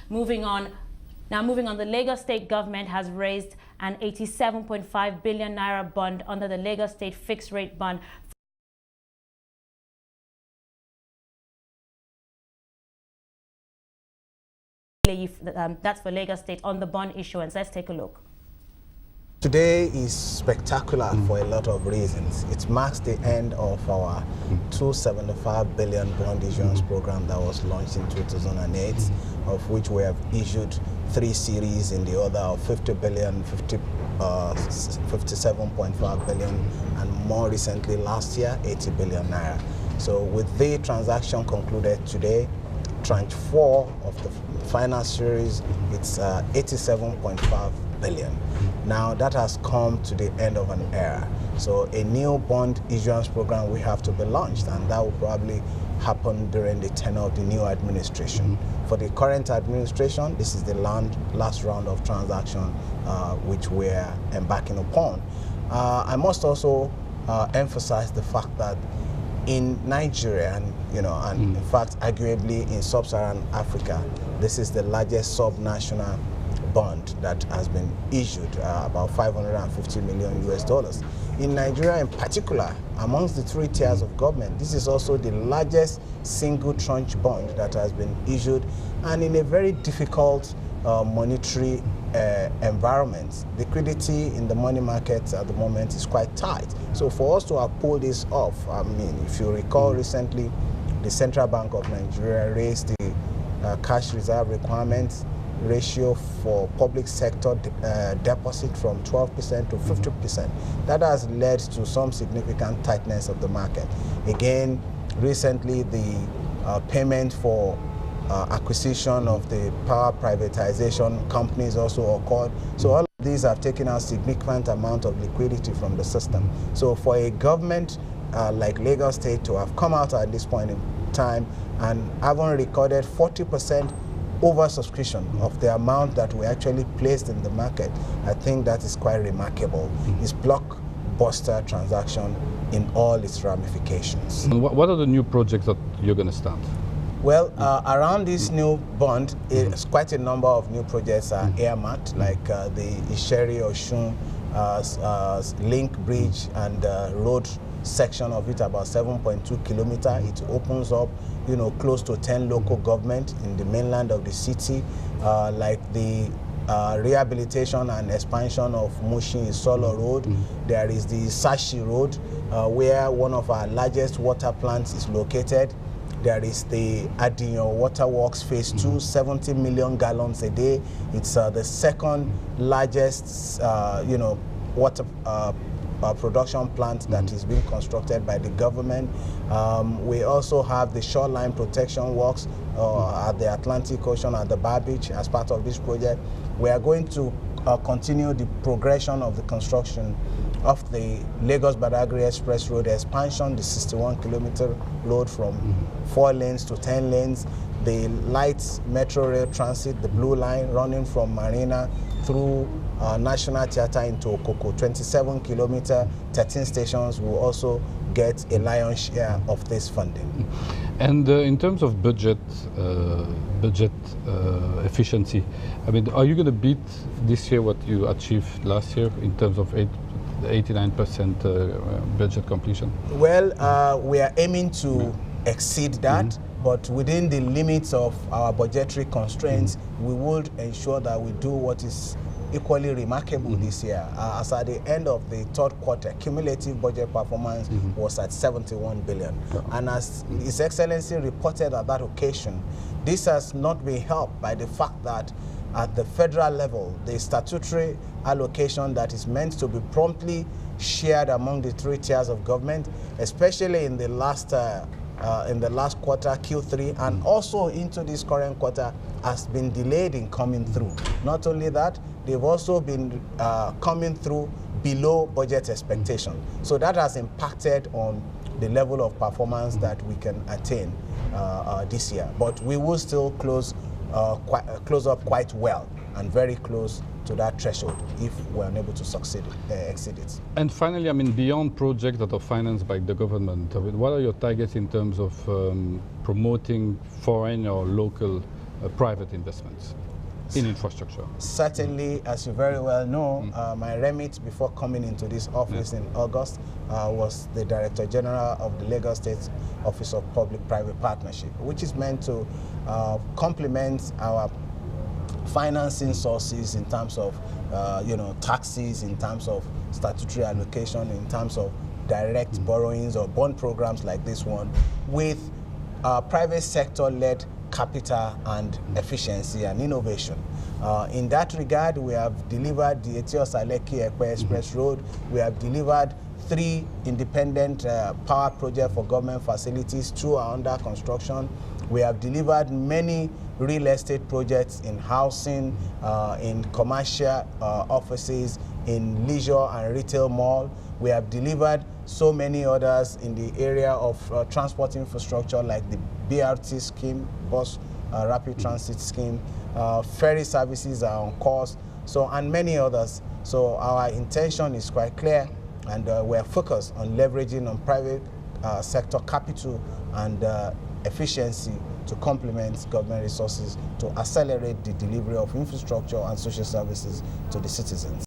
Moving on, the Lagos State government has raised an 87.5 billion naira bond under the Lagos State fixed rate bond. That's for Lagos State on the bond issuance. Let's take a look. Today is spectacular for a lot of reasons. It marks the end of our 275 billion bond issuance program that was launched in 2008, of which we have issued 3 series in the order of 50 billion, 57.5 billion, and more recently last year, 80 billion naira. So with the transaction concluded today, tranche 4 of the final series, it's 87.5 billion. Now that has come to the end of an era. So a new bond issuance program will have to be launched, and that will probably happen during the tenure of the new administration. For the current administration, this is the last round of transaction which we're embarking upon. I must also emphasize the fact that in Nigeria, and in fact, arguably in sub-Saharan Africa, this is the largest subnational bond that has been issued, about 550 million US dollars. In Nigeria in particular, amongst the 3 tiers of government, this is also the largest single tranche bond that has been issued, and in a very difficult monetary environment. Liquidity in the money markets at the moment is quite tight. So for us to have pulled this off, I mean, if you recall recently, the Central Bank of Nigeria raised the cash reserve requirements ratio for public sector deposit from 12% to 50%. That has led to some significant tightness of the market. Again, recently the payment for acquisition of the power privatization companies also occurred. So all of these have taken a significant amount of liquidity from the system. So for a government like Lagos State to have come out at this point in time and haven't recorded 40% oversubscription of the amount that we actually placed in the market, I think that is quite remarkable. It's blockbuster transaction in all its ramifications. And what are the new projects that you're going to start? Well, around this new bond, it's quite a number of new projects are earmarked, like the Isheri-Osun link bridge and road section of it, about 7.2 kilometers. It opens up, close to 10 local government in the mainland of the city, like the rehabilitation and expansion of Mushin-Isolo Road. There is the Sashi Road, where one of our largest water plants is located. There is the Adinyo Waterworks Phase 2, 70 million gallons a day. It's the second largest, water production plant that is being constructed by the government. We also have the shoreline protection works at the Atlantic Ocean at the Bar Beach as part of this project. We are going to continue the progression of the construction of the Lagos-Badagry Express Road expansion, the 61-kilometer road from 4 lanes to 10 lanes, the light metro rail transit, the blue line running from Marina through National Theatre into Okoko, 27 kilometer, 13 stations will also get a lion's share of this funding. And in terms of budget efficiency, I mean, are you going to beat this year what you achieved last year in terms of 89% budget completion? Well, we are aiming to exceed that, but within the limits of our budgetary constraints, we would ensure that we do what is equally remarkable this year. As at the end of the 3rd quarter, cumulative budget performance was at 71 billion. And as His Excellency reported at that occasion, this has not been helped by the fact that at the federal level, the statutory allocation that is meant to be promptly shared among the 3 tiers of government, especially in the last quarter, Q3, and also into this current quarter, has been delayed in coming through. Not only that, they've also been coming through below budget expectation. So that has impacted on the level of performance that we can attain this year. But we will still close up quite well and very close to that threshold if we're unable to exceed it. And finally, I mean, beyond projects that are financed by the government, I mean, what are your targets in terms of promoting foreign or local private investments in infrastructure? Certainly, as you very well know, my remit before coming into this office in August was the Director General of the Lagos State Office of Public-Private Partnership, which is meant to complement our financing sources in terms of taxes, in terms of statutory allocation, in terms of direct borrowings or bond programs like this one, with private sector-led capital and efficiency and innovation. In that regard, we have delivered the Etios-Aleki-Ekpe Express Road. We have delivered 3 independent power projects for government facilities. 2 are under construction. We have delivered many real estate projects in housing, in commercial offices, in leisure and retail mall. We have delivered so many others in the area of transport infrastructure, like the BRT scheme, bus rapid transit scheme, ferry services are on course, and many others. So our intention is quite clear, and we're focused on leveraging on private sector capital and efficiency to complement government resources to accelerate the delivery of infrastructure and social services to the citizens.